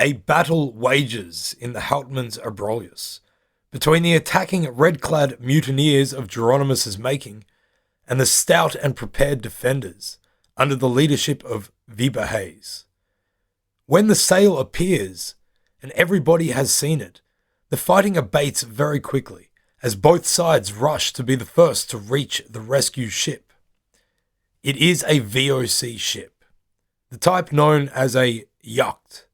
A battle wages in the Houtman's Abrolhos between the attacking red-clad mutineers of Geronimus's making and the stout and prepared defenders under the leadership of Voyage. When the sail appears, and everybody has seen it, the fighting abates very quickly, as both sides rush to be the first to reach the rescue ship. It is a VOC ship, the type known as a yacht,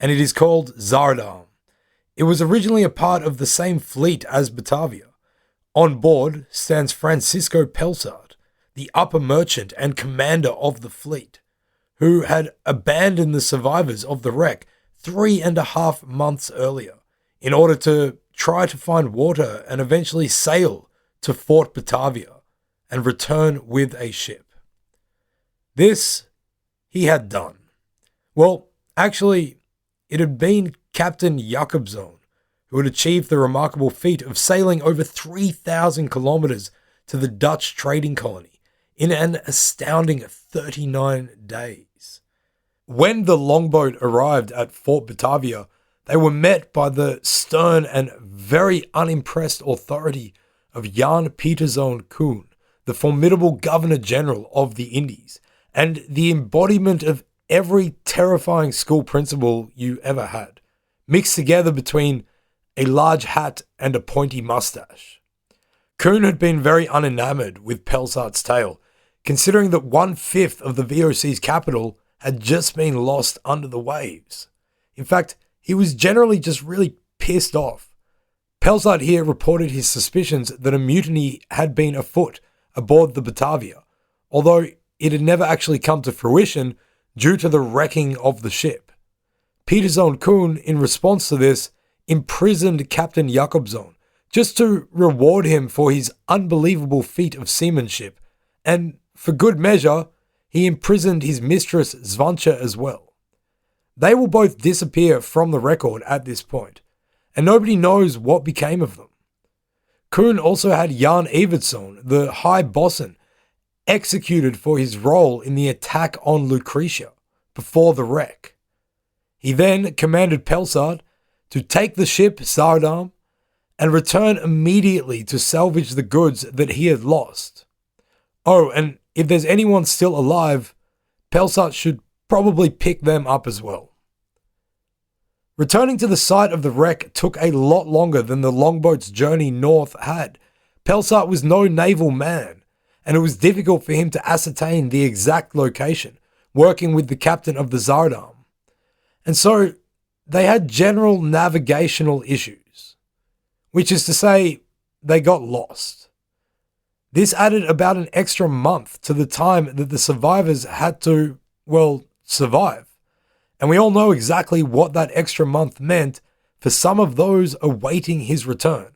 and it is called Zardam. It was originally a part of the same fleet as Batavia. On board stands Francisco Pelsaert, the upper merchant and commander of the fleet, who had abandoned the survivors of the wreck 3.5 months earlier in order to try to find water and eventually sail to Fort Batavia and return with a ship. This he had done. Well, actually, it had been Captain Jakobson who had achieved the remarkable feat of sailing over 3,000 kilometers to the Dutch trading colony in an astounding 39 days. When the longboat arrived at Fort Batavia, they were met by the stern and very unimpressed authority of Jan Pieterszoon Koen, the formidable Governor-General of the Indies, and the embodiment of every terrifying school principal you ever had, mixed together between a large hat and a pointy mustache. Koen had been very unenamored with Pelsaert's tale, considering that 1/5 of the VOC's capital had just been lost under the waves. In fact, he was generally just really pissed off. Pelsaert here reported his suspicions that a mutiny had been afoot aboard the Batavia, although it had never actually come to fruition due to the wrecking of the ship. Pieterszoon Koen, in response to this, imprisoned Captain Jakobson just to reward him for his unbelievable feat of seamanship, and for good measure, he imprisoned his mistress Svancha as well. They will both disappear from the record at this point, and nobody knows what became of them. Koen also had Jan Evertsson, the high bosun, executed for his role in the attack on Lucretia before the wreck. He then commanded Pelsaert to take the ship Zardam and return immediately to salvage the goods that he had lost. Oh, and if there's anyone still alive, Pelsaert should probably pick them up as well. Returning to the site of the wreck took a lot longer than the longboat's journey north had. Pelsaert was no naval man, and it was difficult for him to ascertain the exact location, working with the captain of the Zardam. And so they had general navigational issues, which is to say, they got lost. This added about an extra month to the time that the survivors had to, well, survive. And we all know exactly what that extra month meant for some of those awaiting his return.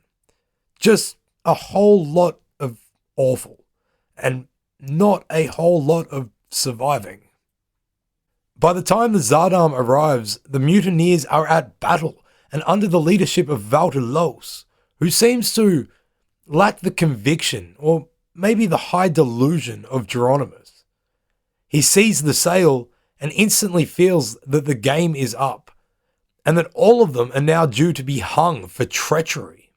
Just a whole lot of awful, and not a whole lot of surviving. By the time the Zardam arrives, the mutineers are at battle and under the leadership of Voyage, who seems to lack the conviction or maybe the high delusion of Geronimus. He sees the sail and instantly feels that the game is up and that all of them are now due to be hung for treachery.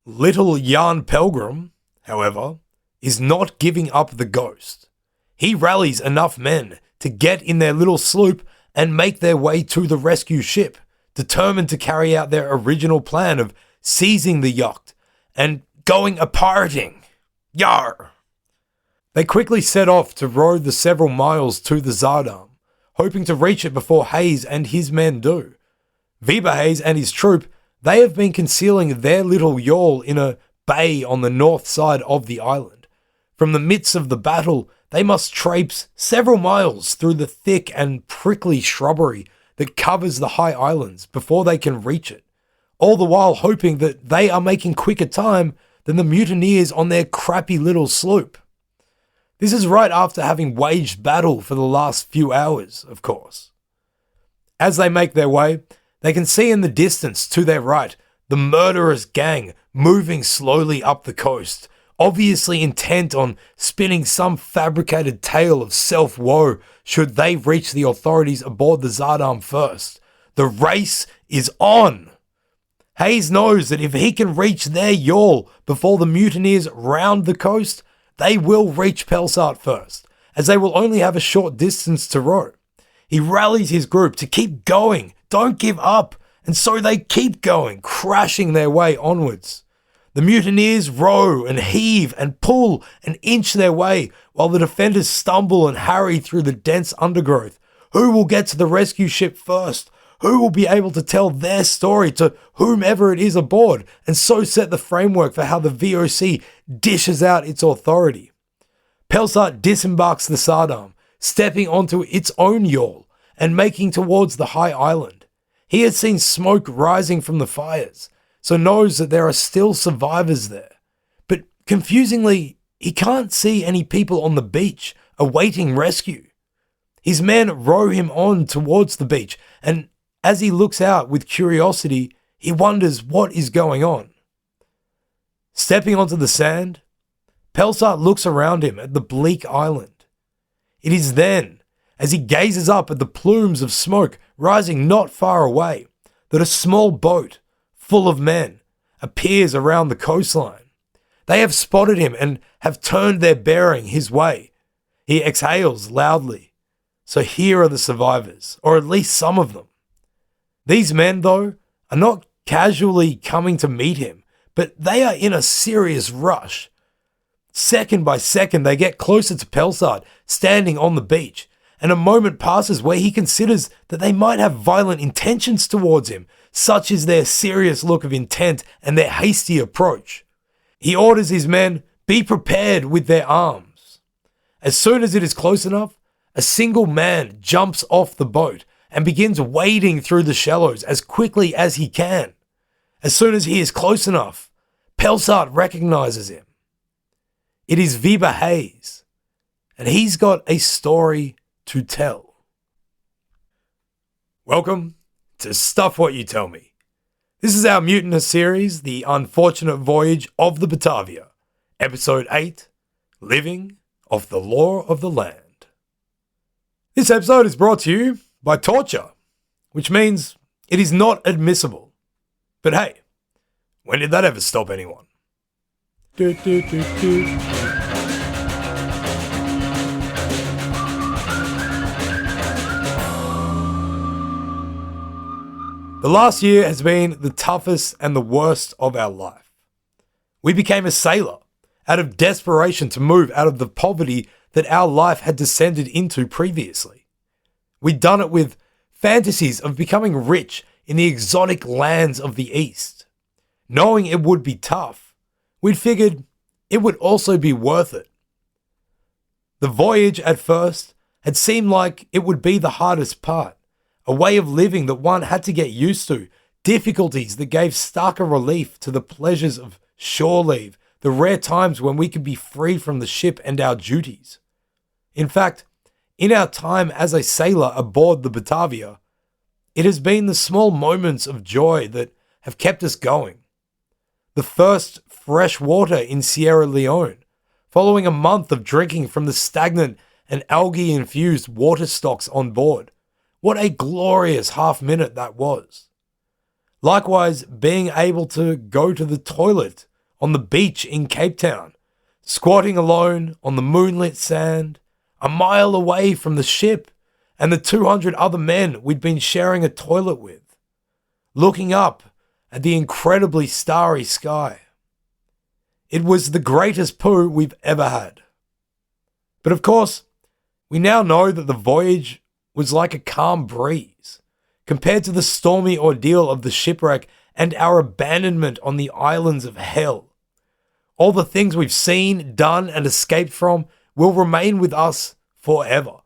Little Jan Pelgrim, however, is not giving up the ghost. He rallies enough men to get in their little sloop and make their way to the rescue ship, determined to carry out their original plan of seizing the yacht and going a-pirating. Yar! They quickly set off to row the several miles to the Zardam, hoping to reach it before Hayes and his men do. Hayes and his troop, they have been concealing their little yawl in a bay on the north side of the island. From the midst of the battle, they must traipse several miles through the thick and prickly shrubbery that covers the high islands before they can reach it, all the while hoping that they are making quicker time than the mutineers on their crappy little sloop. This is right after having waged battle for the last few hours, of course. As they make their way, they can see in the distance to their right the murderous gang moving slowly up the coast, obviously intent on spinning some fabricated tale of self-woe should they reach the authorities aboard the Zardam first, The race is on. Hayes knows that if he can reach their yawl before the mutineers round the coast, they will reach Pelsaert first, as they will only have a short distance to row. He rallies his group to keep going, don't give up, and so they keep going, crashing their way onwards. The mutineers row and heave and pull and inch their way, while the defenders stumble and harry through the dense undergrowth. Who will get to the rescue ship first? Who will be able to tell their story to whomever it is aboard, and so set the framework for how the VOC dishes out its authority? Pelsaert disembarks the Sardam, stepping onto its own yawl and making towards the high island. He has seen smoke rising from the fires, so knows that there are still survivors there. But confusingly, he can't see any people on the beach awaiting rescue. His men row him on towards the beach, and as he looks out with curiosity, he wonders what is going on. Stepping onto the sand, Pelsaert looks around him at the bleak island. It is then, as he gazes up at the plumes of smoke rising not far away, that a small boat, full of men, appears around the coastline. They have spotted him and have turned their bearing his way. He exhales loudly. So here are the survivors, or at least some of them. These men, though, are not casually coming to meet him, but they are in a serious rush. Second by second, they get closer to Pelsaert, standing on the beach, and a moment passes where he considers that they might have violent intentions towards him, such is their serious look of intent and their hasty approach. He orders his men, be prepared with their arms. As soon as it is close enough, a single man jumps off the boat and begins wading through the shallows as quickly as he can. As soon as he is close enough, Pelsaert recognizes him. It is Weber Hayes, and he's got a story to tell. Welcome to Stuff What You Tell Me. This is our Mutinous series, The Unfortunate Voyage of the Batavia, Episode 8, Living Off the Law of the Land. This episode is brought to you by torture, which means it is not admissible. But hey, when did that ever stop anyone? The last year has been the toughest and the worst of our life. We became a sailor out of desperation to move out of the poverty that our life had descended into previously. We'd done it with fantasies of becoming rich in the exotic lands of the East. Knowing it would be tough, we'd figured it would also be worth it. The voyage at first had seemed like it would be the hardest part, a way of living that one had to get used to, difficulties that gave starker relief to the pleasures of shore leave, the rare times when we could be free from the ship and our duties. In fact, in our time as a sailor aboard the Batavia, it has been the small moments of joy that have kept us going. The first fresh water in Sierra Leone, following a month of drinking from the stagnant and algae-infused water stocks on board. What a glorious half-minute that was. Likewise, being able to go to the toilet on the beach in Cape Town, squatting alone on the moonlit sand, a mile away from the ship and the 200 other men we'd been sharing a toilet with, looking up at the incredibly starry sky. It was the greatest poo we've ever had. But of course, we now know that the voyage was like a calm breeze compared to the stormy ordeal of the shipwreck and our abandonment on the islands of hell. All the things we've seen, done, and escaped from will remain with us forever.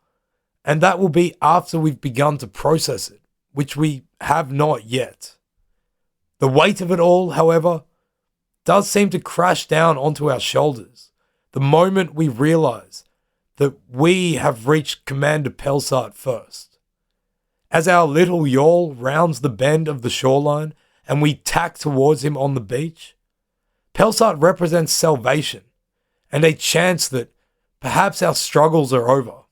And that will be after we've begun to process it, which we have not yet. The weight of it all, however, does seem to crash down onto our shoulders the moment we realize that we have reached Commander Pelsaert first. As our little yawl rounds the bend of the shoreline and we tack towards him on the beach, Pelsaert represents salvation and a chance that perhaps our struggles are over.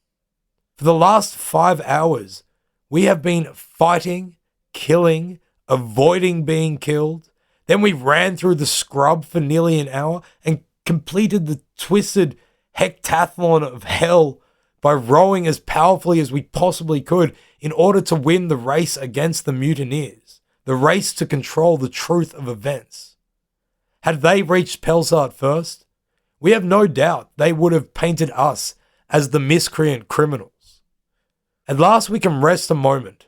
For the last 5 hours, we have been fighting, killing, avoiding being killed. Then we ran through the scrub for nearly an hour and completed the twisted hectathlon of hell by rowing as powerfully as we possibly could in order to win the race against the mutineers, the race to control the truth of events. Had they reached Pelsaert first, we have no doubt they would have painted us as the miscreant criminals. At last we can rest a moment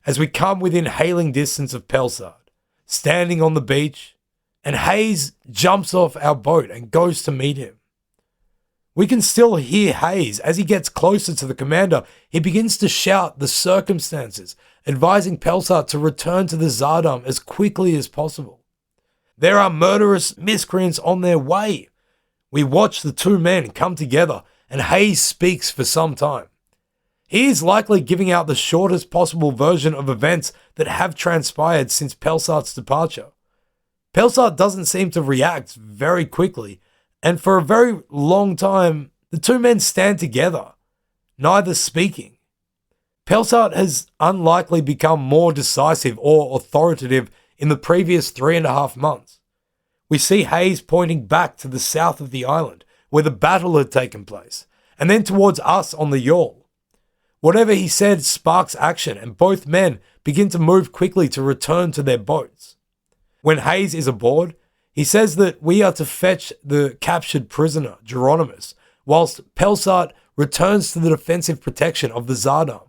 as we come within hailing distance of Pelsaert, standing on the beach, and Hayes jumps off our boat and goes to meet him. We can still hear Hayes as he gets closer to the commander. He begins to shout the circumstances, advising Pelsaert to return to the Zardam as quickly as possible. There are murderous miscreants on their way. We watch the two men come together, and Hayes speaks for some time. He is likely giving out the shortest possible version of events that have transpired since Pelsaert's departure. Pelsaert doesn't seem to react very quickly, and for a very long time, the two men stand together, neither speaking. Pelsaert has unlikely become more decisive or authoritative in the previous 3.5 months. We see Hayes pointing back to the south of the island, where the battle had taken place, and then towards us on the yawl. Whatever he said sparks action, and both men begin to move quickly to return to their boats. When Hayes is aboard, he says that we are to fetch the captured prisoner, Geronimus, whilst Pelsaert returns to the defensive protection of the Zardam.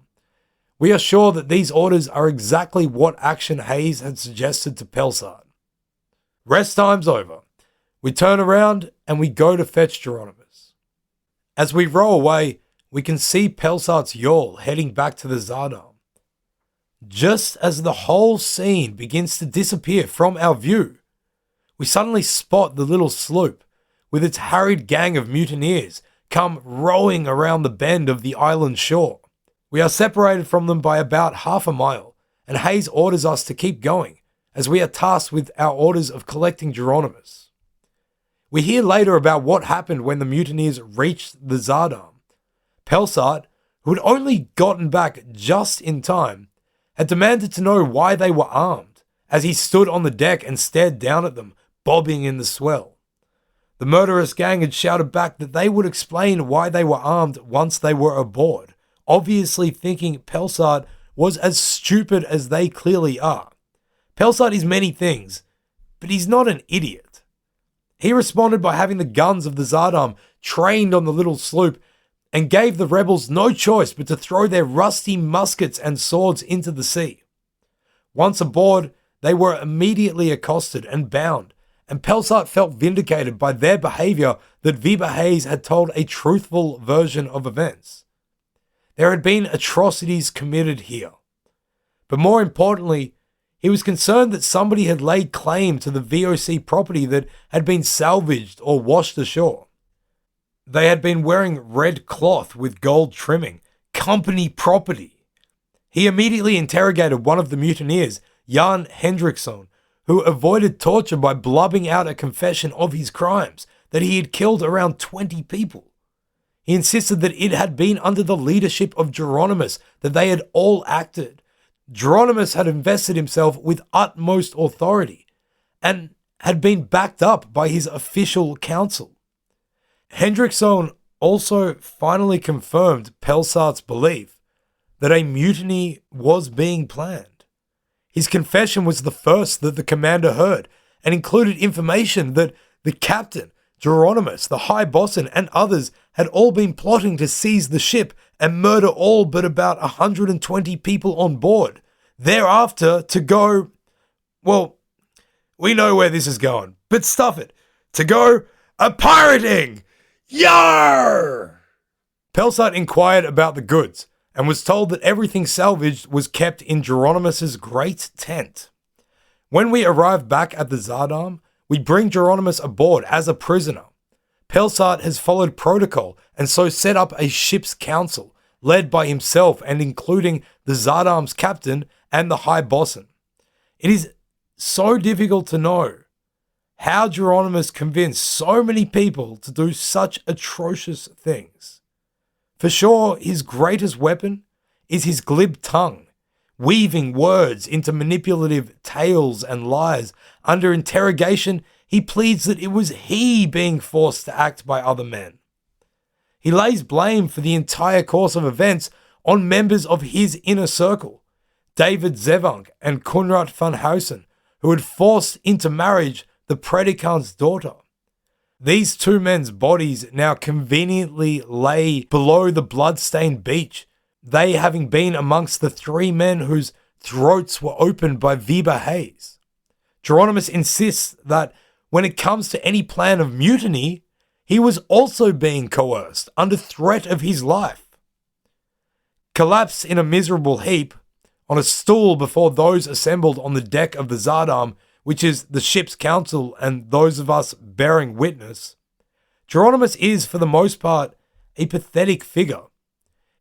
We are sure that these orders are exactly what action Hayes had suggested to Pelsaert. Rest time's over. We turn around and we go to fetch Geronimus. As we row away, we can see Pelsaert's yawl heading back to the Zardam. Just as the whole scene begins to disappear from our view, we suddenly spot the little sloop with its harried gang of mutineers come rowing around the bend of the island shore. We are separated from them by about half a mile, and Hayes orders us to keep going as we are tasked with our orders of collecting Geronimus. We hear later about what happened when the mutineers reached the Zardam. Pelsaert, who had only gotten back just in time, had demanded to know why they were armed, as he stood on the deck and stared down at them, bobbing in the swell. The murderous gang had shouted back that they would explain why they were armed once they were aboard, obviously thinking Pelsaert was as stupid as they clearly are. Pelsaert is many things, but he's not an idiot. He responded by having the guns of the Zardam trained on the little sloop and gave the rebels no choice but to throw their rusty muskets and swords into the sea. Once aboard, they were immediately accosted and bound, and Pelsaert felt vindicated by their behavior that Weber Hayes had told a truthful version of events. There had been atrocities committed here. But more importantly, he was concerned that somebody had laid claim to the VOC property that had been salvaged or washed ashore. They had been wearing red cloth with gold trimming, company property. He immediately interrogated one of the mutineers, Jan Hendrickson, who avoided torture by blubbing out a confession of his crimes, that he had killed around 20 people. He insisted that it had been under the leadership of Geronimus that they had all acted. Geronimus had invested himself with utmost authority and had been backed up by his official council. Hendrickson also finally confirmed Pelsaert's belief that a mutiny was being planned. His confession was the first that the commander heard and included information that the captain, Geronimus, the high bosun, and others had all been plotting to seize the ship and murder all but about 120 people on board. Thereafter to go, well, we know where this is going, but stuff it, to go a-pirating! Yar! Pelsaert inquired about the goods and was told that everything salvaged was kept in Geronimus's great tent. When we arrive back at the Zardam, we bring Geronimus aboard as a prisoner. Pelsaert has followed protocol and so set up a ship's council, led by himself and including the Zardam's captain and the high bosun. It is so difficult to know how Geronimus convinced so many people to do such atrocious things. For sure, his greatest weapon is his glib tongue, weaving words into manipulative tales and lies. Under interrogation, he pleads that it was he being forced to act by other men. He lays blame for the entire course of events on members of his inner circle, David Zevank and Kunrat van Housen, who had forced into marriage the predicant's daughter. These two men's bodies now conveniently lay below the blood-stained beach, they having been amongst the three men whose throats were opened by Weber Hayes. Geronimus insists that when it comes to any plan of mutiny, he was also being coerced under threat of his life. Collapsed in a miserable heap on a stool before those assembled on the deck of the Zadam, which is the ship's council and those of us bearing witness, Geronimus is, for the most part, a pathetic figure.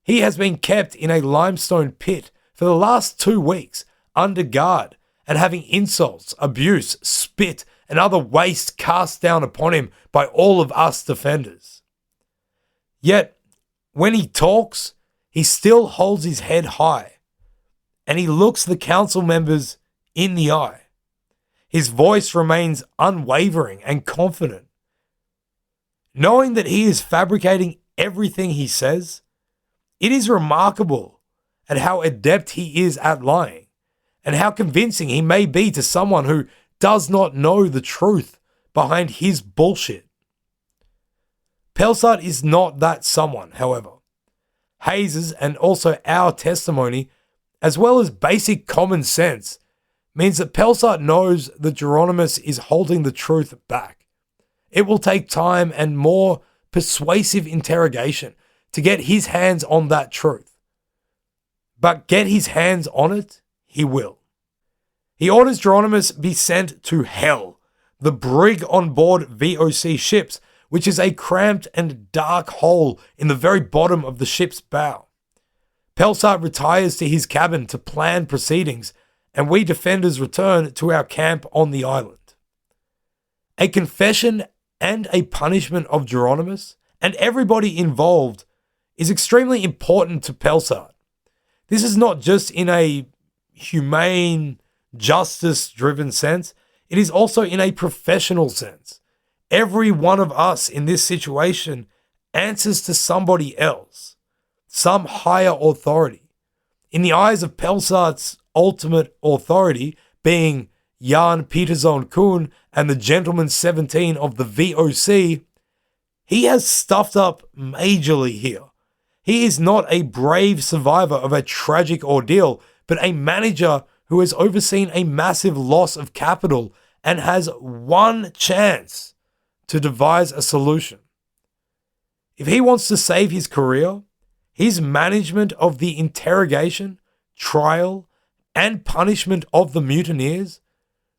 He has been kept in a limestone pit for the last 2 weeks, under guard, and having insults, abuse, spit, and other waste cast down upon him by all of us defenders. Yet, when he talks, he still holds his head high, and he looks the council members in the eye. His voice remains unwavering and confident. Knowing that he is fabricating everything he says, it is remarkable at how adept he is at lying, and how convincing he may be to someone who does not know the truth behind his bullshit. Pelsaert is not that someone, however. Hayes's and also our testimony, as well as basic common sense, means that Pelsaert knows that Geronimus is holding the truth back. It will take time and more persuasive interrogation to get his hands on that truth. But get his hands on it, he will. He orders Geronimus be sent to hell, the brig on board VOC ships, which is a cramped and dark hole in the very bottom of the ship's bow. Pelsaert retires to his cabin to plan proceedings, and we defenders return to our camp on the island. A confession and a punishment of Geronimus and everybody involved is extremely important to Pelsaert. This is not just in a humane, justice-driven sense, it is also in a professional sense. Every one of us in this situation answers to somebody else, some higher authority. In the eyes of Pelsaert's ultimate authority, being Jan Pieterszoon Koen and the Gentleman 17 of the VOC, he has stuffed up majorly here. He is not a brave survivor of a tragic ordeal, but a manager who has overseen a massive loss of capital and has one chance to devise a solution. If he wants to save his career, his management of the interrogation, trial, and punishment of the mutineers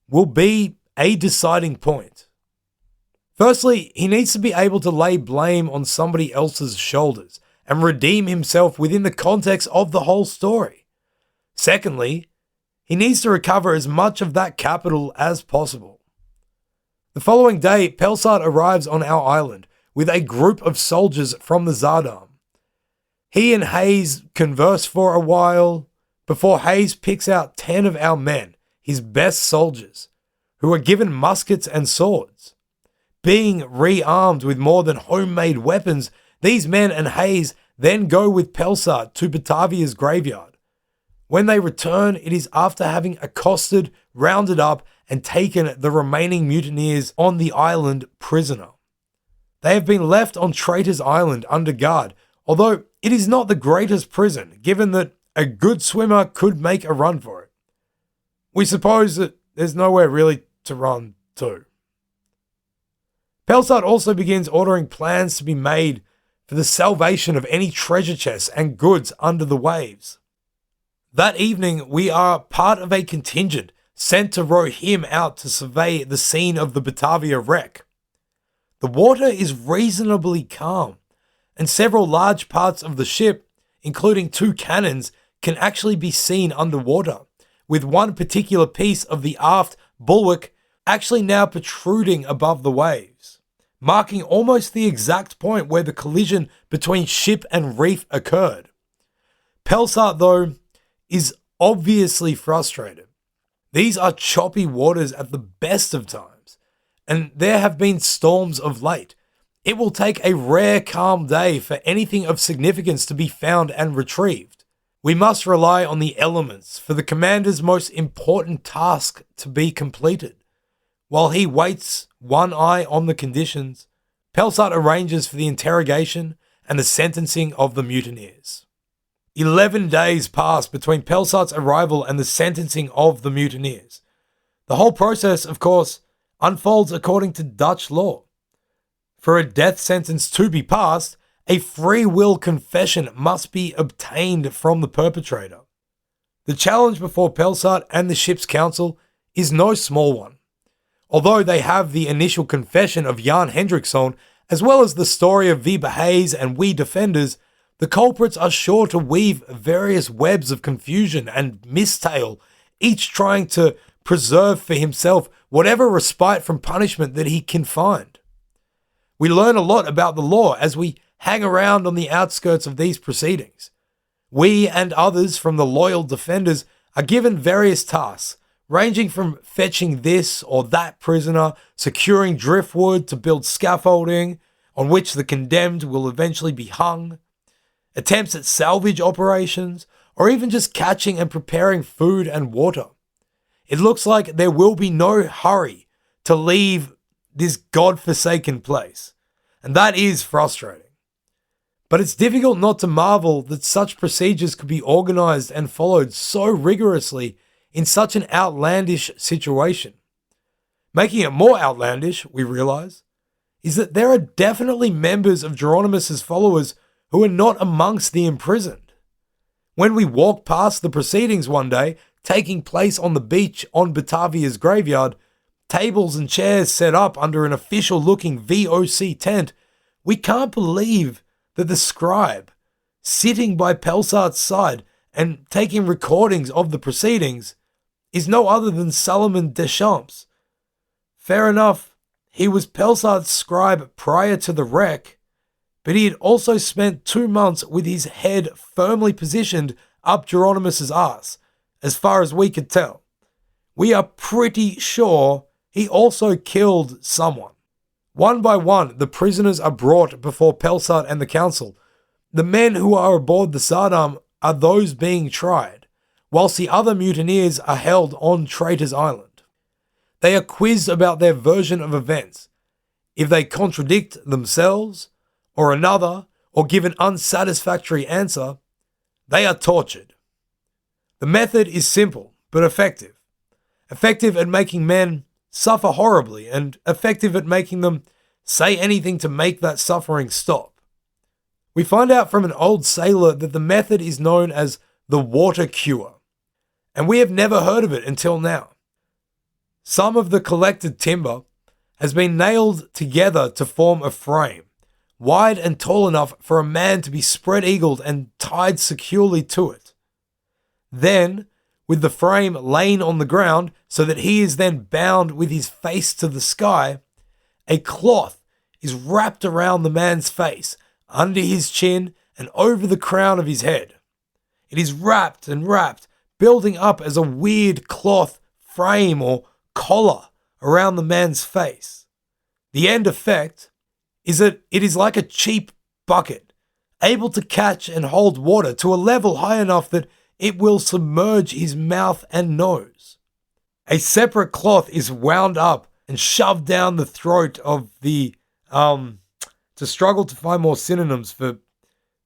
will be a deciding point. Firstly, he needs to be able to lay blame on somebody else's shoulders and redeem himself within the context of the whole story. Secondly, he needs to recover as much of that capital as possible. The following day, Pelsaert arrives on our island with a group of soldiers from the Zadam. He and Hayes converse for a while before Hayes picks out 10 of our men, his best soldiers, who are given muskets and swords. Being rearmed with more than homemade weapons, these men and Hayes then go with Pelsaert to Batavia's graveyard. When they return, it is after having accosted, rounded up, and taken the remaining mutineers on the island prisoner. They have been left on Traitor's Island under guard, although it is not the greatest prison, given that a good swimmer could make a run for it. We suppose that there's nowhere really to run to. Pelsaert also begins ordering plans to be made for the salvation of any treasure chests and goods under the waves. That evening, we are part of a contingent sent to row him out to survey the scene of the Batavia wreck. The water is reasonably calm, and several large parts of the ship, including 2 cannons, can actually be seen underwater, with one particular piece of the aft bulwark actually now protruding above the waves, marking almost the exact point where the collision between ship and reef occurred. Pelsaert, though, is obviously frustrated. These are choppy waters at the best of times, and there have been storms of late. It will take a rare calm day for anything of significance to be found and retrieved. We must rely on the elements for the commander's most important task to be completed. While he waits, one eye on the conditions, Pelsaert arranges for the interrogation and the sentencing of the mutineers. 11 days pass between Pelsaert's arrival and the sentencing of the mutineers. The whole process, of course, unfolds according to Dutch law. For a death sentence to be passed, a free will confession must be obtained from the perpetrator. The challenge before Pelsaert and the ship's council is no small one. Although they have the initial confession of Jan Hendriksson, as well as the story of Wiebe Hayes and we defenders, the culprits are sure to weave various webs of confusion and mistale, each trying to preserve for himself whatever respite from punishment that he can find. We learn a lot about the law as we hang around on the outskirts of these proceedings. We and others from the loyal defenders are given various tasks, ranging from fetching this or that prisoner, securing driftwood to build scaffolding on which the condemned will eventually be hung, attempts at salvage operations, or even just catching and preparing food and water. It looks like there will be no hurry to leave this godforsaken place, and that is frustrating. But it's difficult not to marvel that such procedures could be organized and followed so rigorously in such an outlandish situation. Making it more outlandish, we realize, is that there are definitely members of Geronimus's followers who are not amongst the imprisoned. When we walk past the proceedings one day, taking place on the beach on Batavia's graveyard, tables and chairs set up under an official-looking VOC tent, we can't believe that the scribe, sitting by Pelsaert's side and taking recordings of the proceedings, is no other than Salomon Deschamps. Fair enough, he was Pelsaert's scribe prior to the wreck, but he had also spent 2 months with his head firmly positioned up Geronimus's arse, as far as we could tell. We are pretty sure he also killed someone. One by one, the prisoners are brought before Pelsaert and the council. The men who are aboard the Saddam are those being tried, whilst the other mutineers are held on Traitor's Island. They are quizzed about their version of events. If they contradict themselves, or another, or give an unsatisfactory answer, they are tortured. The method is simple, but effective. Effective at making men suffer horribly, and effective at making them say anything to make that suffering stop. We find out from an old sailor that the method is known as the water cure, and we have never heard of it until now. Some of the collected timber has been nailed together to form a frame, wide and tall enough for a man to be spread-eagled and tied securely to it. Then, with the frame laying on the ground so that he is then bound with his face to the sky, a cloth is wrapped around the man's face, under his chin and over the crown of his head. It is wrapped and wrapped, building up as a weird cloth frame or collar around the man's face. The end effect is that it is like a cheap bucket, able to catch and hold water to a level high enough that it will submerge his mouth and nose. A separate cloth is wound up and shoved down the throat of the, to struggle to find more synonyms for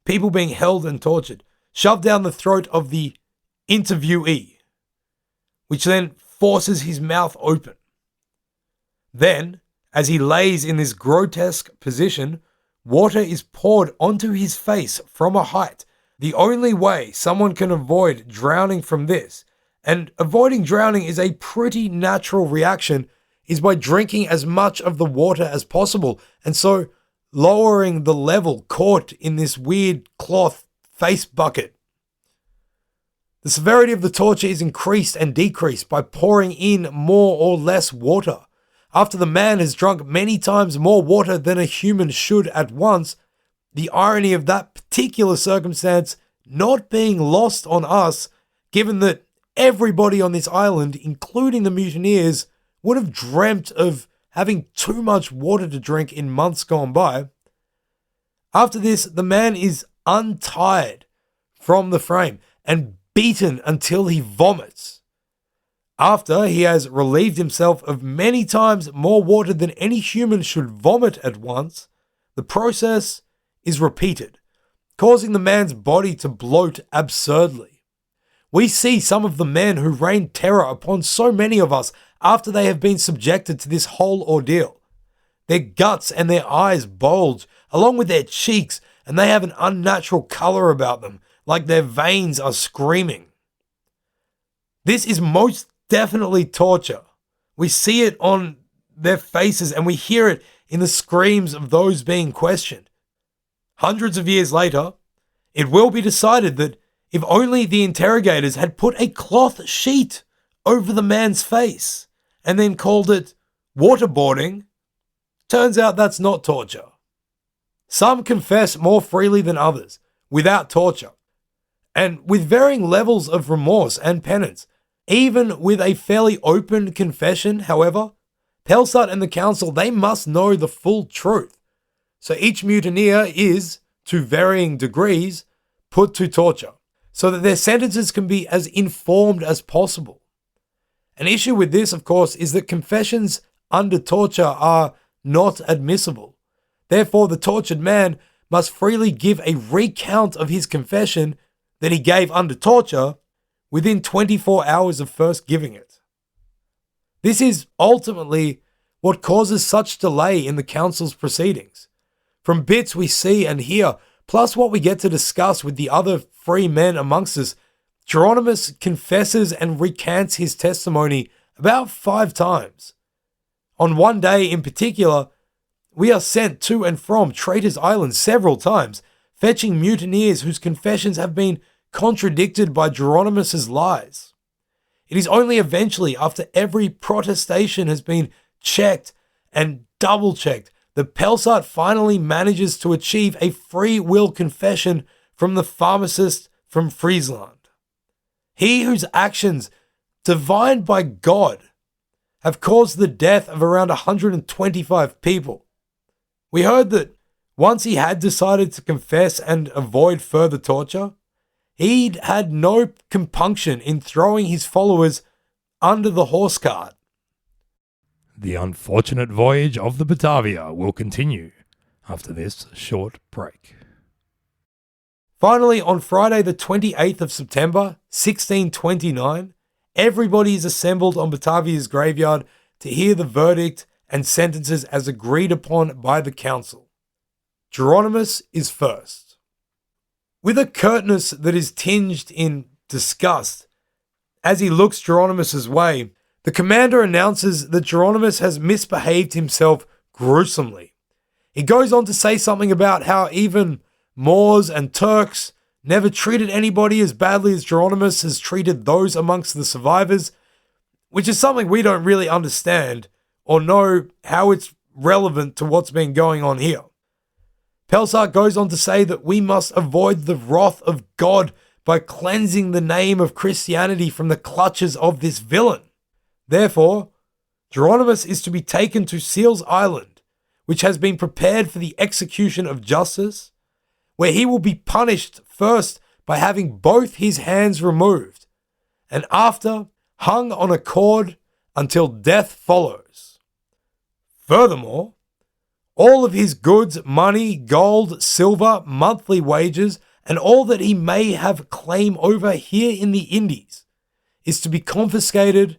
people being held and tortured, shoved down the throat of the interviewee, which then forces his mouth open. Then, as he lays in this grotesque position, water is poured onto his face from a height. The only way someone can avoid drowning from this, and avoiding drowning is a pretty natural reaction, is by drinking as much of the water as possible, and so lowering the level caught in this weird cloth face bucket. The severity of the torture is increased and decreased by pouring in more or less water. After the man has drunk many times more water than a human should at once, the irony of that particular circumstance not being lost on us given that everybody on this island, including the mutineers, would have dreamt of having too much water to drink in months gone by. After this, the man is untied from the frame and beaten until he vomits. After he has relieved himself of many times more water than any human should vomit at once, the process is repeated, causing the man's body to bloat absurdly. We see some of the men who rain terror upon so many of us after they have been subjected to this whole ordeal. Their guts and their eyes bulge, along with their cheeks, and they have an unnatural color about them, like their veins are screaming. This is most definitely torture. We see it on their faces and we hear it in the screams of those being questioned. Hundreds of years later, it will be decided that if only the interrogators had put a cloth sheet over the man's face and then called it waterboarding, turns out that's not torture. Some confess more freely than others, without torture, and with varying levels of remorse and penance. Even with a fairly open confession, however, Pelsaert and the council, they must know the full truth. So each mutineer is, to varying degrees, put to torture, so that their sentences can be as informed as possible. An issue with this, of course, is that confessions under torture are not admissible. Therefore, the tortured man must freely give a recount of his confession that he gave under torture within 24 hours of first giving it. This is ultimately what causes such delay in the council's proceedings. From bits we see and hear, plus what we get to discuss with the other free men amongst us, Geronimus confesses and recants his testimony about 5 times. On one day in particular, we are sent to and from Traitors Island several times, fetching mutineers whose confessions have been contradicted by Geronimus's lies. It is only eventually, after every protestation has been checked and double-checked, that Pelsaert finally manages to achieve a free will confession from the pharmacist from Friesland. He whose actions, divined by God, have caused the death of around 125 people. We heard that once he had decided to confess and avoid further torture, he'd had no compunction in throwing his followers under the horse cart. The unfortunate voyage of the Batavia will continue after this short break. Finally, on Friday the 28th of September, 1629, everybody is assembled on Batavia's graveyard to hear the verdict and sentences as agreed upon by the council. Geronimus is first. With a curtness that is tinged in disgust, as he looks Geronimus's way, the commander announces that Geronimus has misbehaved himself gruesomely. He goes on to say something about how even Moors and Turks never treated anybody as badly as Geronimus has treated those amongst the survivors, which is something we don't really understand or know how it's relevant to what's been going on here. Pelsaert goes on to say that we must avoid the wrath of God by cleansing the name of Christianity from the clutches of this villain. Therefore, Geronimus is to be taken to Seals Island, which has been prepared for the execution of justice, where he will be punished first by having both his hands removed, and after hung on a cord until death follows. Furthermore, all of his goods, money, gold, silver, monthly wages, and all that he may have claim over here in the Indies is to be confiscated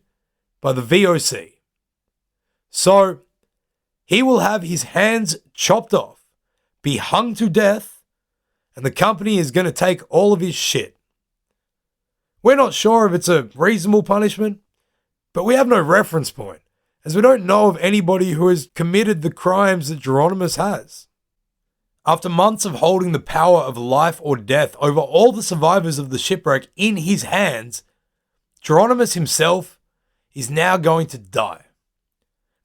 by the VOC. So, he will have his hands chopped off, be hung to death, and the company is going to take all of his shit. We're not sure if it's a reasonable punishment, but we have no reference point, as we don't know of anybody who has committed the crimes that Geronimus has. After months of holding the power of life or death over all the survivors of the shipwreck in his hands, Geronimus himself is now going to die.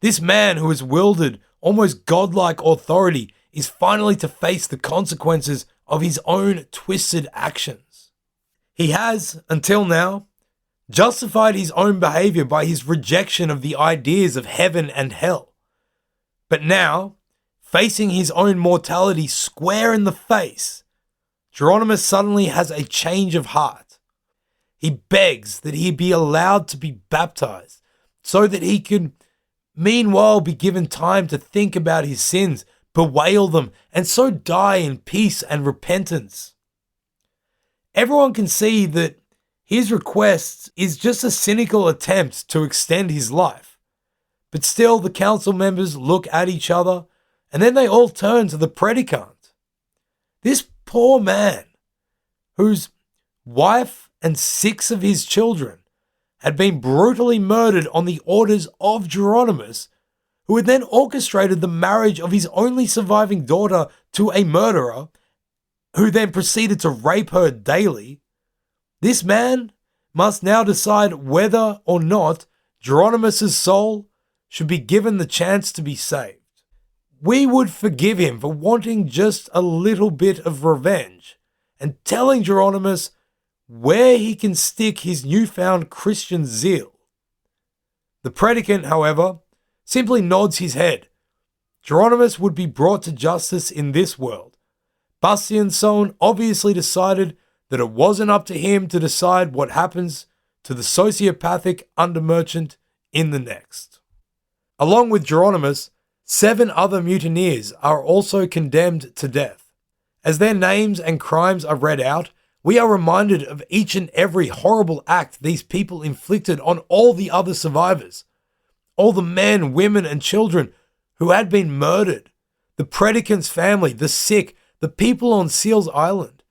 This man who has wielded almost godlike authority is finally to face the consequences of his own twisted actions. He has, until now, justified his own behavior by his rejection of the ideas of heaven and hell. But now, facing his own mortality square in the face, Geronimus suddenly has a change of heart. He begs that he be allowed to be baptized so that he can meanwhile be given time to think about his sins, bewail them, and so die in peace and repentance. Everyone can see that his request is just a cynical attempt to extend his life. But still, the council members look at each other, and then they all turn to the predicant. This poor man, whose wife and 6 of his children had been brutally murdered on the orders of Geronimus, who had then orchestrated the marriage of his only surviving daughter to a murderer, who then proceeded to rape her daily. This man must now decide whether or not Geronimus's soul should be given the chance to be saved. We would forgive him for wanting just a little bit of revenge and telling Geronimus where he can stick his newfound Christian zeal. The predicant, however, simply nods his head. Geronimus would be brought to justice in this world. Bastian's son obviously decided that it wasn't up to him to decide what happens to the sociopathic undermerchant in the next. Along with Geronimus, 7 other mutineers are also condemned to death. As their names and crimes are read out, we are reminded of each and every horrible act these people inflicted on all the other survivors. All the men, women, and children who had been murdered, the predicant's family, the sick, the people on Seals Island,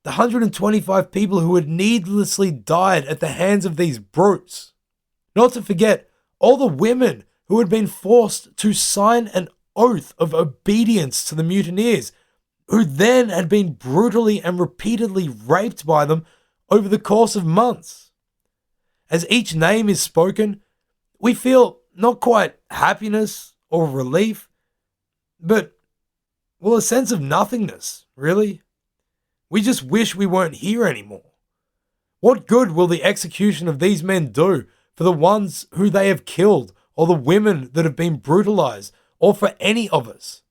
the 125 people who had needlessly died at the hands of these brutes. Not to forget all the women who had been forced to sign an oath of obedience to the mutineers, who then had been brutally and repeatedly raped by them over the course of months. As each name is spoken, we feel not quite happiness or relief, but, well, a sense of nothingness, really. We just wish we weren't here anymore. What good will the execution of these men do for the ones who they have killed, or the women that have been brutalized, or for any of us?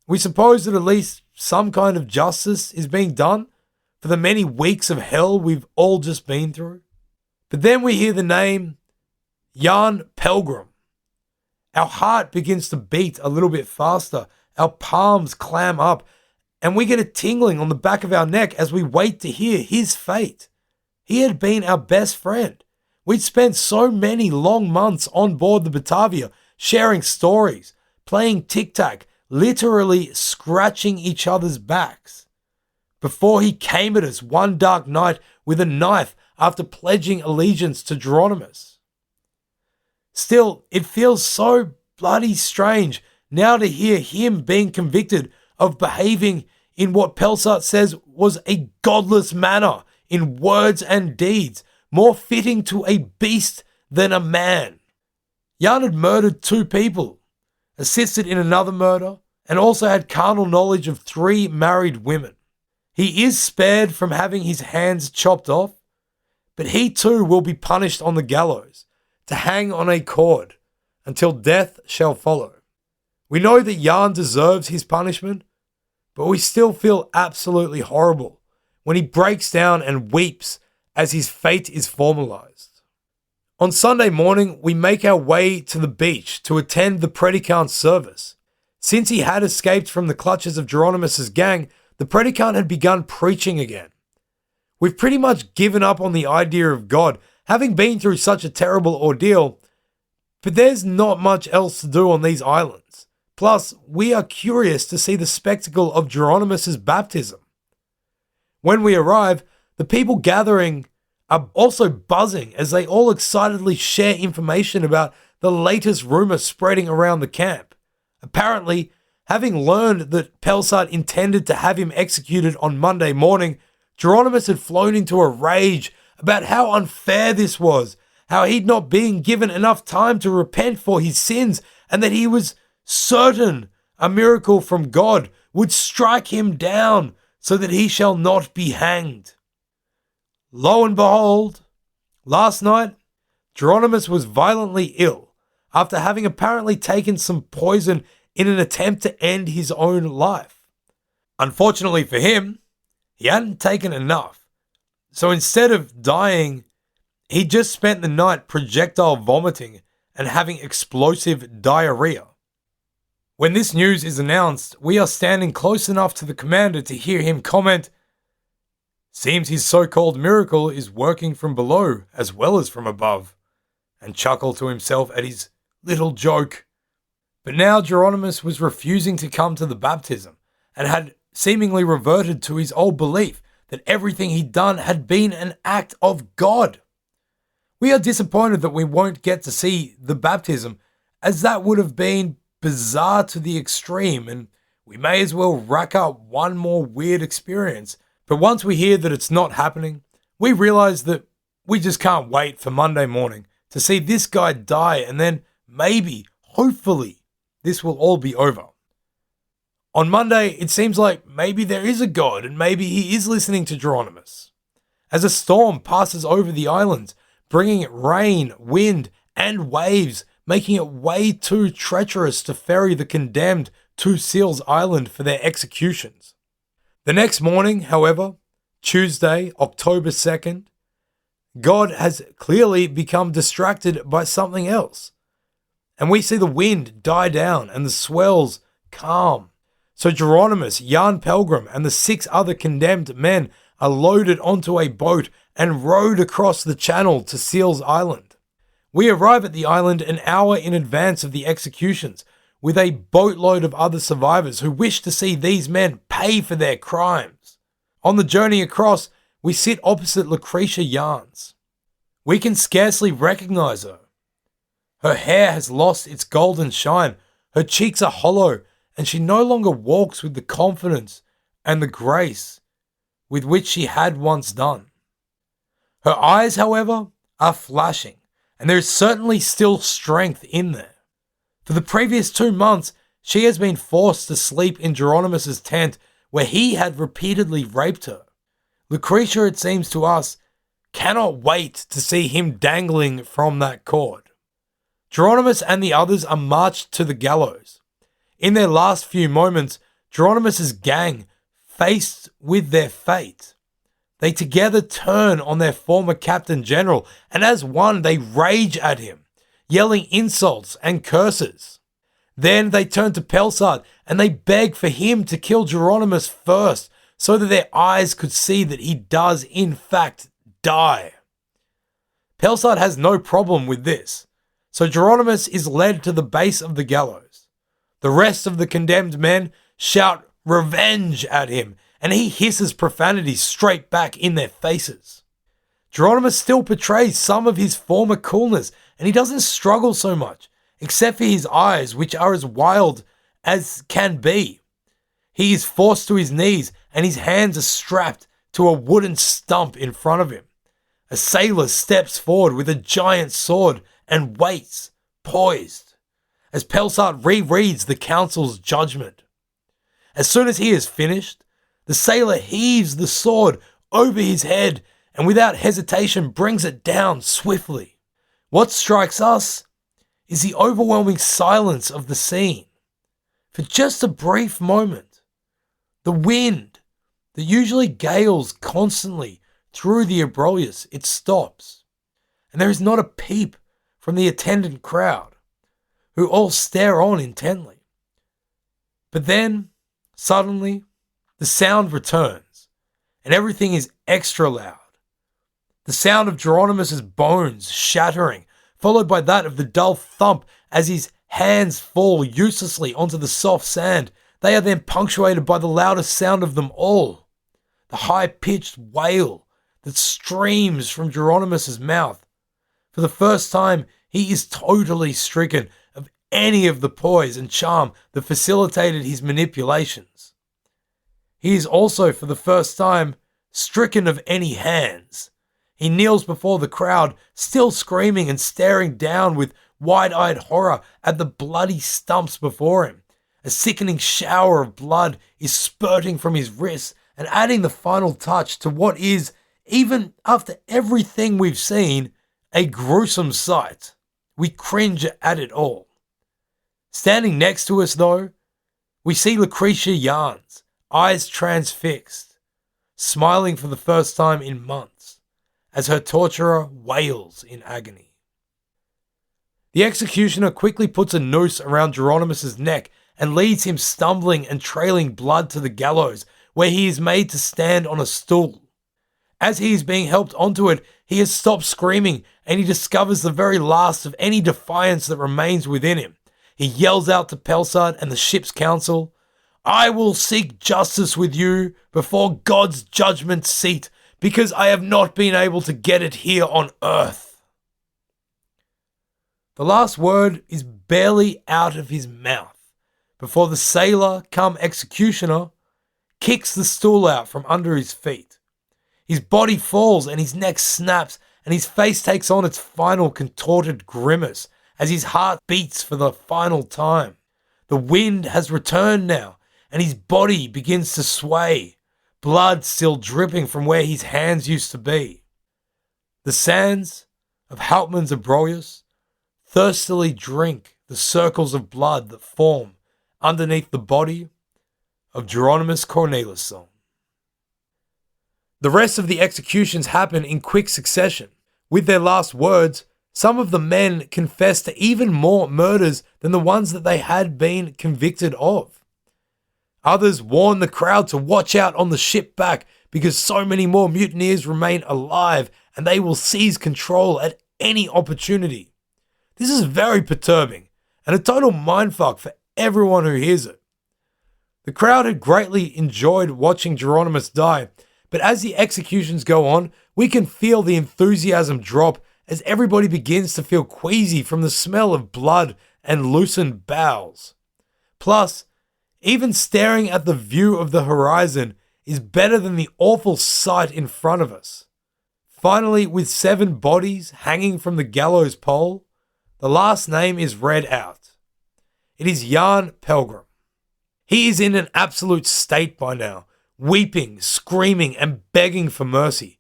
We suppose that at least some kind of justice is being done for the many weeks of hell we've all just been through. But then we hear the name Jan Pelgrim. Our heart begins to beat a little bit faster. Our palms clam up, and we get a tingling on the back of our neck as we wait to hear his fate. He had been our best friend. We'd spent so many long months on board the Batavia, sharing stories, playing tic-tac, literally scratching each other's backs, before he came at us one dark night with a knife after pledging allegiance to Geronimus. Still, it feels so bloody strange now to hear him being convicted of behaving in what Pelsaert says was a godless manner in words and deeds, more fitting to a beast than a man. Jan had murdered 2 people, assisted in another murder, and also had carnal knowledge of 3 married women. He is spared from having his hands chopped off, but he too will be punished on the gallows, to hang on a cord, until death shall follow. We know that Jan deserves his punishment, but we still feel absolutely horrible when he breaks down and weeps as his fate is formalized. On Sunday morning, we make our way to the beach to attend the predicant's service. Since he had escaped from the clutches of Geronimus's gang, the predicant had begun preaching again. We've pretty much given up on the idea of God, having been through such a terrible ordeal, but there's not much else to do on these islands. Plus, we are curious to see the spectacle of Geronimus's baptism. When we arrive, the people gathering are also buzzing as they all excitedly share information about the latest rumor spreading around the camp. Apparently, having learned that Pelsaert intended to have him executed on Monday morning, Geronimus had flown into a rage about how unfair this was, how he'd not been given enough time to repent for his sins, and that he was certain a miracle from God would strike him down so that he shall not be hanged. Lo and behold, last night, Geronimus was violently ill after having apparently taken some poison in an attempt to end his own life. Unfortunately for him, he hadn't taken enough. So instead of dying, he just spent the night projectile vomiting and having explosive diarrhea. When this news is announced, we are standing close enough to the commander to hear him comment, "Seems his so-called miracle is working from below as well as from above," and chuckle to himself at his little joke. But now Geronimus was refusing to come to the baptism and had seemingly reverted to his old belief that everything he'd done had been an act of God. We are disappointed that we won't get to see the baptism, as that would have been bizarre to the extreme, and we may as well rack up one more weird experience. But once we hear that it's not happening, we realize that we just can't wait for Monday morning to see this guy die, and then maybe, hopefully, this will all be over. On Monday, it seems like maybe there is a God and maybe he is listening to Geronimus. As a storm passes over the islands, bringing rain, wind, and waves, making it way too treacherous to ferry the condemned to Seals Island for their executions. The next morning, however, Tuesday, October 2nd, God has clearly become distracted by something else. And we see the wind die down and the swells calm. So Geronimus, Jan Pelgrim, and the 6 other condemned men are loaded onto a boat and rowed across the channel to Seals Island. We arrive at the island an hour in advance of the executions, with a boatload of other survivors who wish to see these men pay for their crimes. On the journey across, we sit opposite Lucretia Jans. We can scarcely recognize her. Her hair has lost its golden shine, her cheeks are hollow, and she no longer walks with the confidence and the grace with which she had once done. Her eyes, however, are flashing, and there is certainly still strength in there. For the previous 2 months, she has been forced to sleep in Geronimus's tent where he had repeatedly raped her. Lucretia, it seems to us, cannot wait to see him dangling from that cord. Geronimus and the others are marched to the gallows. In their last few moments, Geronimus's gang, faced with their fate, they together turn on their former Captain General, and as one they rage at him, yelling insults and curses. Then they turn to Pelsaert and they beg for him to kill Geronimus first, so that their eyes could see that he does in fact die. Pelsaert has no problem with this, so Geronimus is led to the base of the gallows. The rest of the condemned men shout revenge at him, and he hisses profanities straight back in their faces. Geronimus still portrays some of his former coolness, and he doesn't struggle so much, except for his eyes, which are as wild as can be. He is forced to his knees, and his hands are strapped to a wooden stump in front of him. A sailor steps forward with a giant sword and waits, poised, as Pelsaert rereads the council's judgment. As soon as he is finished, the sailor heaves the sword over his head and without hesitation brings it down swiftly. What strikes us is the overwhelming silence of the scene. For just a brief moment, the wind that usually gales constantly through the Abrolhos, it stops, and there is not a peep from the attendant crowd, who all stare on intently. But then, suddenly, the sound returns, and everything is extra loud. The sound of Geronimus's bones shattering, followed by that of the dull thump as his hands fall uselessly onto the soft sand. They are then punctuated by the loudest sound of them all, the high-pitched wail that streams from Geronimus's mouth. For the first time, he is totally stricken of any of the poise and charm that facilitated his manipulations. He is also, for the first time, stricken of any hands. He kneels before the crowd, still screaming and staring down with wide-eyed horror at the bloody stumps before him. A sickening shower of blood is spurting from his wrists and adding the final touch to what is, Even after everything we've seen, a gruesome sight. We cringe at it all. Standing next to us, though, we see Lucretia Yarns, eyes transfixed, smiling for the first time in months, as her torturer wails in agony. The executioner quickly puts a noose around Geronimus's neck and leads him stumbling and trailing blood to the gallows, where he is made to stand on a stool. As he is being helped onto it, he has stopped screaming and he discovers the very last of any defiance that remains within him. He yells out to Pelsaert and the ship's council, "I will seek justice with you before God's judgment seat, because I have not been able to get it here on earth." The last word is barely out of his mouth before the sailor come executioner kicks the stool out from under his feet. His body falls and his neck snaps and his face takes on its final contorted grimace as his heart beats for the final time. The wind has returned now and his body begins to sway, blood still dripping from where his hands used to be. The sands of Houtman's Abrolhos thirstily drink the circles of blood that form underneath the body of Geronimus Cornelisson. The rest of the executions happen in quick succession. With their last words, some of the men confess to even more murders than the ones that they had been convicted of. Others warn the crowd to watch out on the ship back because so many more mutineers remain alive and they will seize control at any opportunity. This is very perturbing and a total mindfuck for everyone who hears it. The crowd had greatly enjoyed watching Geronimus die, but as the executions go on, we can feel the enthusiasm drop as everybody begins to feel queasy from the smell of blood and loosened bowels. Plus, even staring at the view of the horizon is better than the awful sight in front of us. Finally, with 7 bodies hanging from the gallows pole, the last name is read out. It is Jan Pelgrim. He is in an absolute state by now, weeping, screaming, and begging for mercy.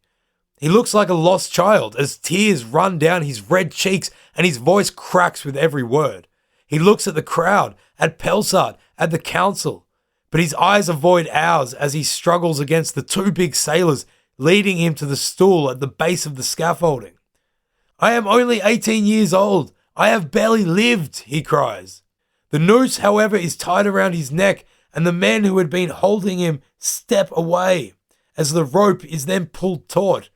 He looks like a lost child as tears run down his red cheeks and his voice cracks with every word. He looks at the crowd, at Pelsaert, at the council, but his eyes avoid ours as he struggles against the 2 big sailors leading him to the stool at the base of the scaffolding. "I am only 18 years old. I have barely lived," he cries. The noose, however, is tied around his neck and the men who had been holding him step away as the rope is then pulled taut.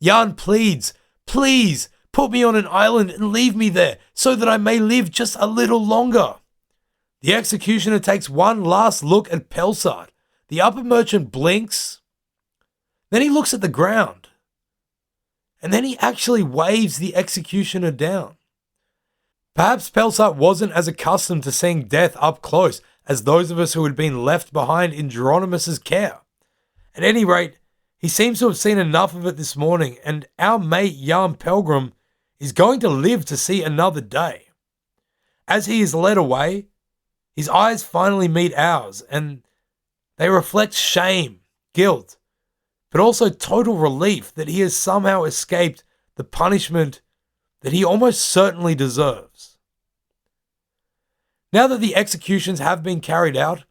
Jan pleads, "Please, put me on an island and leave me there so that I may live just a little longer." The executioner takes one last look at Pelsaert. The upper merchant blinks. Then he looks at the ground. And then he actually waves the executioner down. Perhaps Pelsaert wasn't as accustomed to seeing death up close as those of us who had been left behind in Geronimus's care. At any rate, he seems to have seen enough of it this morning, and our mate Jan Pelgrim is going to live to see another day. As he is led away, his eyes finally meet ours, and they reflect shame, guilt, but also total relief that he has somehow escaped the punishment that he almost certainly deserves. Now that the executions have been carried out,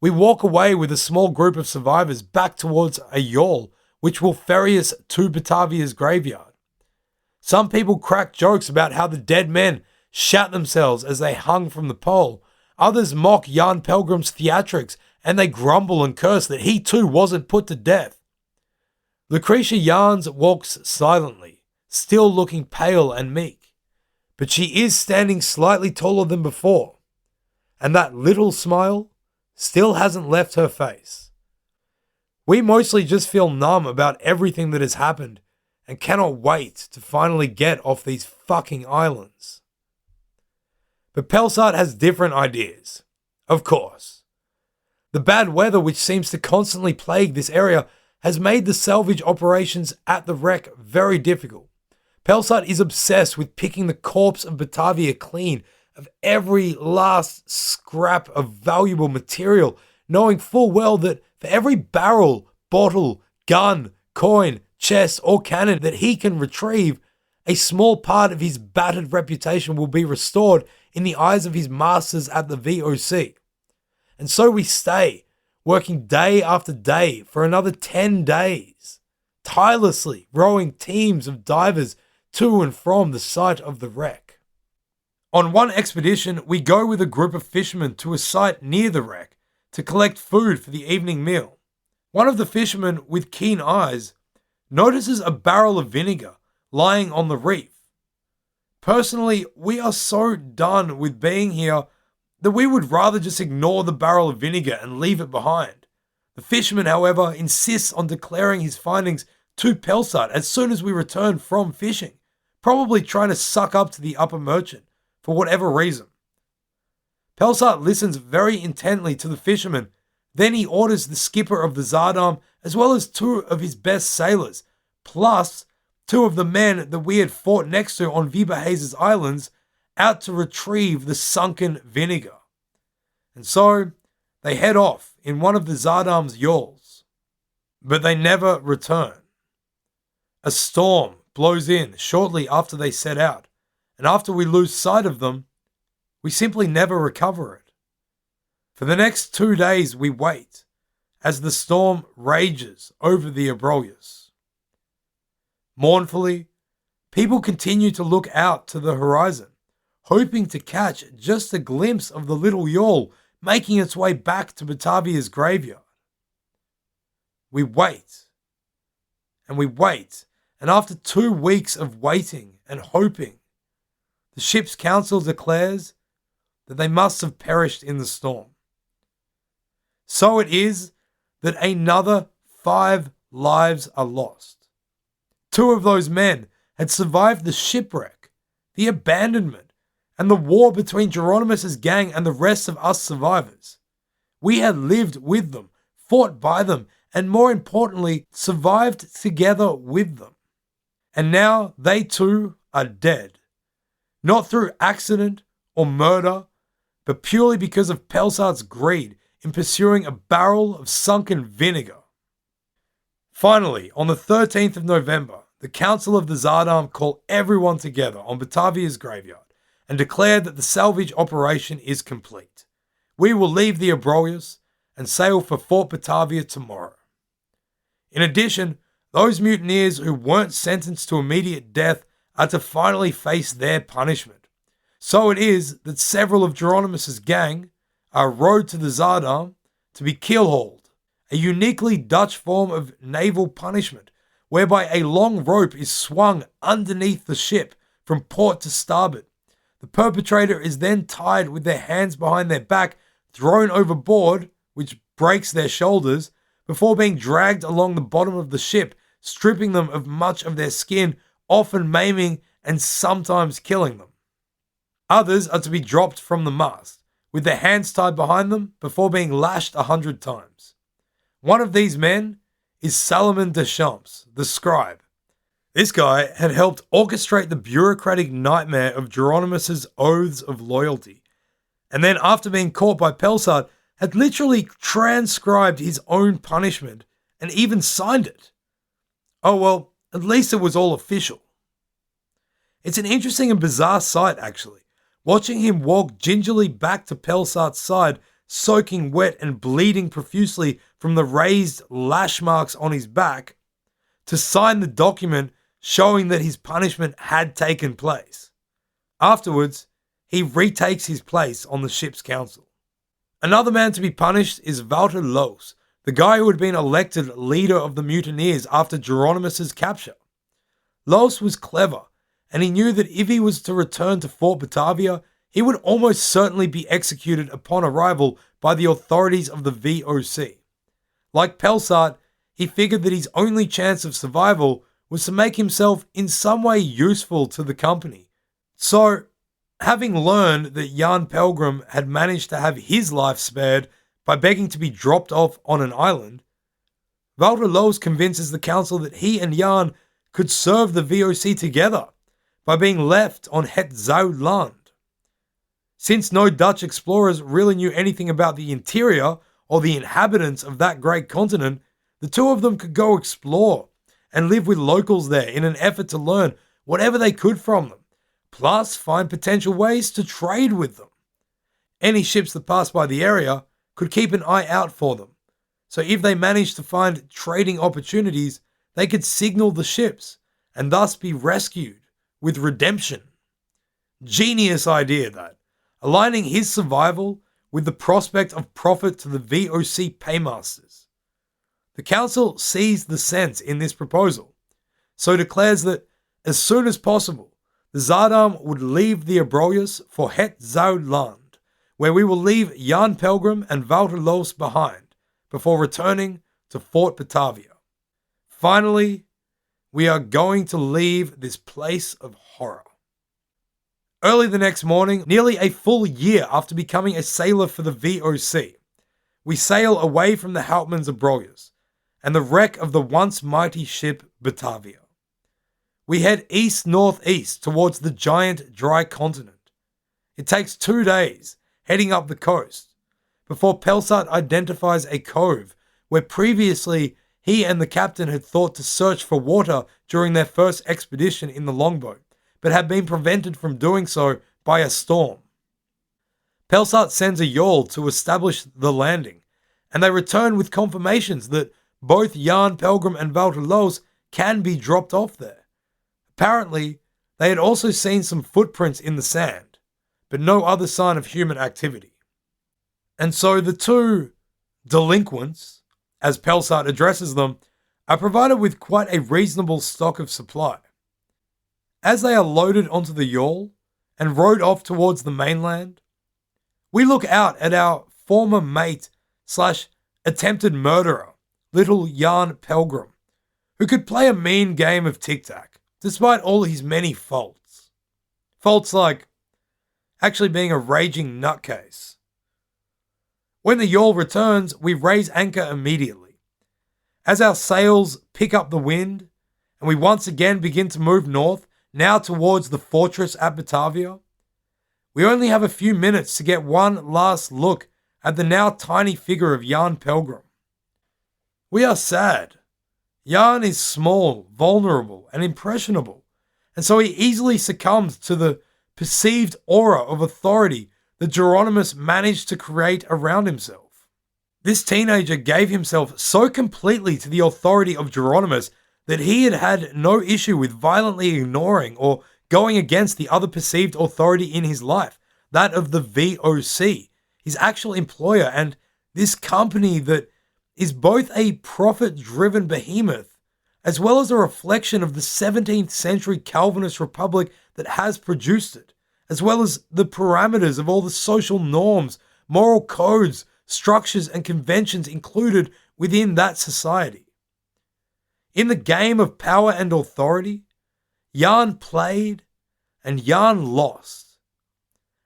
we walk away with a small group of survivors back towards a yawl which will ferry us to Batavia's graveyard. Some people crack jokes about how the dead men shat themselves as they hung from the pole. Others mock Jan Pelgrim's theatrics and they grumble and curse that he too wasn't put to death. Lucretia Yarns walks silently, still looking pale and meek, but she is standing slightly taller than before, and that little smile still hasn't left her face. We mostly just feel numb about everything that has happened and cannot wait to finally get off these fucking islands. But Pelsaert has different ideas, of course. The bad weather which seems to constantly plague this area has made the salvage operations at the wreck very difficult. Pelsaert is obsessed with picking the corpse of Batavia clean of every last scrap of valuable material, knowing full well that for every barrel, bottle, gun, coin, chest, or cannon that he can retrieve, a small part of his battered reputation will be restored in the eyes of his masters at the VOC. And so we stay, working day after day for another 10 days, tirelessly rowing teams of divers to and from the site of the wreck. On one expedition, we go with a group of fishermen to a site near the wreck to collect food for the evening meal. One of the fishermen, with keen eyes, notices a barrel of vinegar lying on the reef. Personally, we are so done with being here that we would rather just ignore the barrel of vinegar and leave it behind. The fisherman, however, insists on declaring his findings to Pelsaert as soon as we return from fishing, probably trying to suck up to the upper merchant for whatever reason. Pelsaert listens very intently to the fisherman. Then he orders the skipper of the Zardarm, as well as 2 of his best sailors, plus 2 of the men that we had fought next to on Viberhaze's islands, out to retrieve the sunken vinegar. And so they head off in one of the Zardarm's yawls. But they never return. A storm blows in shortly after they set out, and after we lose sight of them, we simply never recover it. For the next 2 days we wait, as the storm rages over the Abrolhos. Mournfully, people continue to look out to the horizon, hoping to catch just a glimpse of the little yawl making its way back to Batavia's graveyard. We wait, and after 2 weeks of waiting and hoping, the ship's council declares that they must have perished in the storm. So it is that another 5 lives are lost. 2 of those men had survived the shipwreck, the abandonment, and the war between Geronimus's gang and the rest of us survivors. We had lived with them, fought by them, and more importantly, survived together with them. And now they too are dead. Not through accident or murder, but purely because of Pelsaert's greed in pursuing a barrel of sunken vinegar. Finally, on the 13th of November, the Council of the Zardarm call everyone together on Batavia's graveyard and declare that the salvage operation is complete. We will leave the Abrolhos and sail for Fort Batavia tomorrow. In addition, those mutineers who weren't sentenced to immediate death are to finally face their punishment. So it is that several of Geronimus's gang are rowed to the Zardarm to be keelhauled, a uniquely Dutch form of naval punishment whereby a long rope is swung underneath the ship from port to starboard. The perpetrator is then tied with their hands behind their back, thrown overboard, which breaks their shoulders, before being dragged along the bottom of the ship, stripping them of much of their skin, often maiming and sometimes killing them. Others are to be dropped from the mast, with their hands tied behind them before being lashed 100 times. One of these men is Salomon Deschamps, the scribe. This guy had helped orchestrate the bureaucratic nightmare of Geronimus's oaths of loyalty, and then after being caught by Pelsaert, had literally transcribed his own punishment and even signed it. Oh well, at least it was all official. It's an interesting and bizarre sight actually, watching him walk gingerly back to Pelsaert's side, soaking wet and bleeding profusely from the raised lash marks on his back, to sign the document showing that his punishment had taken place. Afterwards, he retakes his place on the ship's council. Another man to be punished is Wouter Loos, the guy who had been elected leader of the mutineers after Geronimus's capture. Loos was clever, and he knew that if he was to return to Fort Batavia, he would almost certainly be executed upon arrival by the authorities of the VOC. Like Pelsaert, he figured that his only chance of survival was to make himself in some way useful to the company. So, having learned that Jan Pelgrim had managed to have his life spared by begging to be dropped off on an island, Wouter Loos convinces the council that he and Jan could serve the VOC together by being left on Het Zuid Land. Since no Dutch explorers really knew anything about the interior or the inhabitants of that great continent, the 2 of them could go explore and live with locals there in an effort to learn whatever they could from them, plus find potential ways to trade with them. Any ships that pass by the area could keep an eye out for them, so if they managed to find trading opportunities, they could signal the ships and thus be rescued with redemption. Genius idea that, aligning his survival with the prospect of profit to the VOC paymasters. The council sees the sense in this proposal, so declares that as soon as possible, the Zardam would leave the Abrolhos for Het Zoudland, where we will leave Jan Pelgrim and Wouter Loos behind, before returning to Fort Batavia. Finally, we are going to leave this place of horror. Early the next morning, nearly a full year after becoming a sailor for the VOC, we sail away from the Houtman's Abrolhos and the wreck of the once mighty ship Batavia. We head east-northeast towards the giant dry continent. It takes 2 days heading up the coast before Pelsaert identifies a cove where previously he and the captain had thought to search for water during their first expedition in the longboat, but had been prevented from doing so by a storm. Pelsaert sends a yawl to establish the landing, and they return with confirmations that both Jan Pelgrim and Wouter Loos can be dropped off there. Apparently, they had also seen some footprints in the sand, but no other sign of human activity. And so the two delinquents, as Pelsaert addresses them, are provided with quite a reasonable stock of supply. As they are loaded onto the yawl and rowed off towards the mainland, we look out at our former mate / attempted murderer, little Jan Pelgrim, who could play a mean game of tic-tac, despite all his many faults. Faults like actually being a raging nutcase. When the yawl returns, we raise anchor immediately. As our sails pick up the wind, and we once again begin to move north, now towards the fortress at Batavia, we only have a few minutes to get one last look at the now tiny figure of Jan Pelgrim. We are sad. Jan is small, vulnerable, and impressionable, and so he easily succumbs to the perceived aura of authority that Geronimus managed to create around himself. This teenager gave himself so completely to the authority of Geronimus that he had had no issue with violently ignoring or going against the other perceived authority in his life, that of the VOC, his actual employer, and this company that is both a profit-driven behemoth as well as a reflection of the 17th century Calvinist republic that has produced it, as well as the parameters of all the social norms, moral codes, structures, and conventions included within that society. In the game of power and authority, Jan played and Jan lost.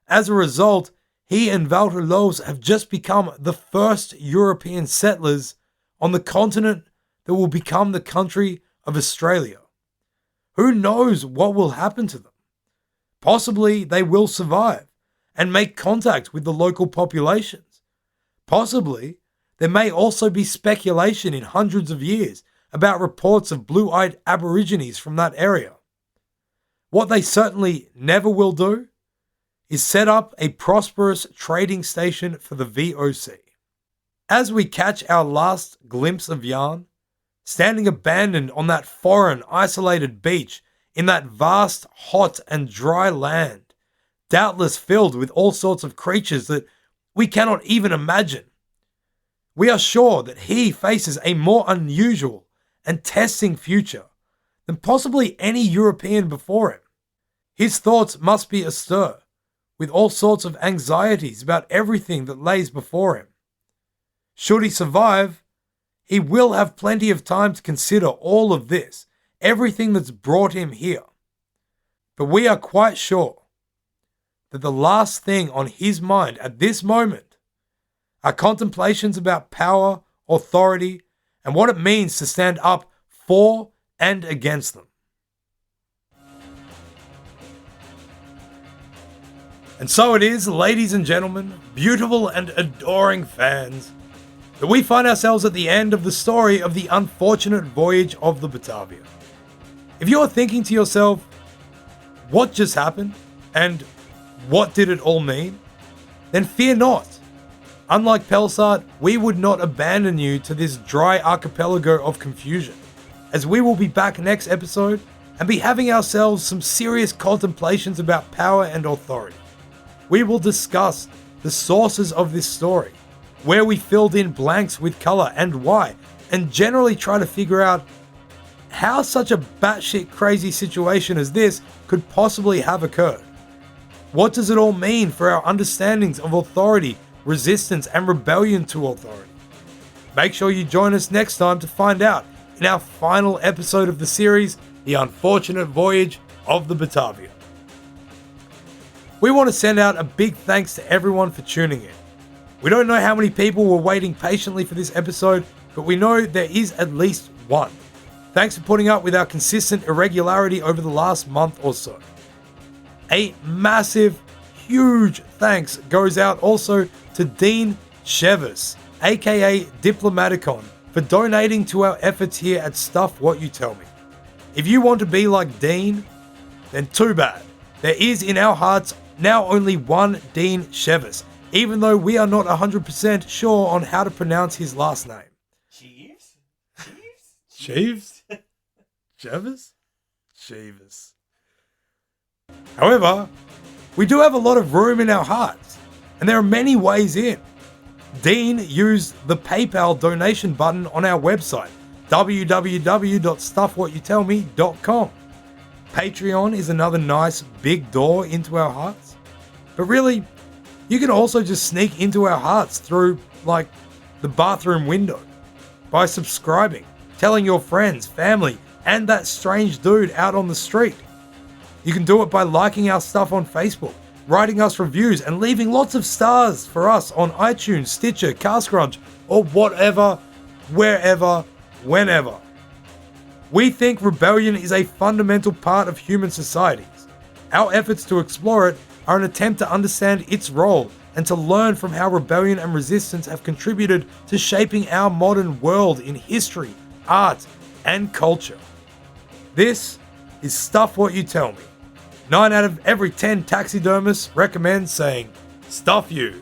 As a result, he and Wouter Loos have just become the first European settlers on the continent that will become the country of Australia. Who knows what will happen to them? Possibly they will survive and make contact with the local populations. Possibly there may also be speculation in hundreds of years about reports of blue-eyed aborigines from that area. What they certainly never will do is set up a prosperous trading station for the VOC. As we catch our last glimpse of Jan, standing abandoned on that foreign, isolated beach in that vast, hot and dry land, doubtless filled with all sorts of creatures that we cannot even imagine, we are sure that he faces a more unusual and testing future than possibly any European before him. His thoughts must be astir with all sorts of anxieties about everything that lays before him. Should he survive, he will have plenty of time to consider all of this, everything that's brought him here. But we are quite sure that the last thing on his mind at this moment are contemplations about power, authority, and what it means to stand up for and against them. And so it is, ladies and gentlemen, beautiful and adoring fans. that we find ourselves at the end of the story of the unfortunate voyage of the Batavia. If you're thinking to yourself, what just happened? And what did it all mean? Then fear not. Unlike Pelsaert, we would not abandon you to this dry archipelago of confusion, as we will be back next episode and be having ourselves some serious contemplations about power and authority. We will discuss the sources of this story, where we filled in blanks with color and why, and generally try to figure out how such a batshit crazy situation as this could possibly have occurred. What does it all mean for our understandings of authority, resistance, and rebellion to authority? Make sure you join us next time to find out in our final episode of the series, The Unfortunate Voyage of the Batavia. We want to send out a big thanks to everyone for tuning in. We don't know how many people were waiting patiently for this episode, but we know there is at least one. Thanks for putting up with our consistent irregularity over the last month or so. A massive, huge thanks goes out also to Dean Chevis, aka Diplomaticon, for donating to our efforts here at Stuff What You Tell Me. If you want to be like Dean, then too bad. There is in our hearts now only one Dean Chevis, even though we are not 100% sure on how to pronounce his last name. Cheeves? Cheeves? Chevis? Chevis. However, we do have a lot of room in our hearts, and there are many ways in. Dean used the PayPal donation button on our website, www.stuffwhatyoutellme.com. Patreon is another nice big door into our hearts. But really, you can also just sneak into our hearts through, like, the bathroom window by subscribing, telling your friends, family, and that strange dude out on the street. You can do it by liking our stuff on Facebook, writing us reviews, and leaving lots of stars for us on iTunes, Stitcher, CastCrunch, or whatever, wherever, whenever. We think rebellion is a fundamental part of human societies. Our efforts to explore it are an attempt to understand its role and to learn from how rebellion and resistance have contributed to shaping our modern world in history, art, and culture. This is Stuff What You Tell Me. 9 out of every 10 taxidermists recommend saying, "Stuff you."